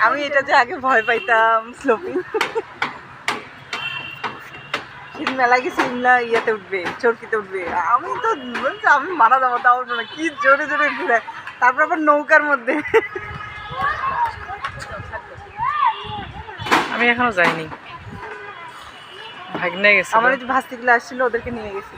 আমি এটা যে আগে ভয় পাইতাম স্লোপিং। মেলা গেছি ইমলা ইয়াতে উঠবে, চরকিতে উঠবে, আমি তো বলছি আমি মারা যাবো, তাও না কি জোরে জোরে ঘুরে। তারপর আবার নৌকার মধ্যে। আমি এখনো যাইনি, ভাগ্নে গেছে। আমার যে ভাস্তিগুলো আসছিল ওদেরকে নিয়ে গেছি।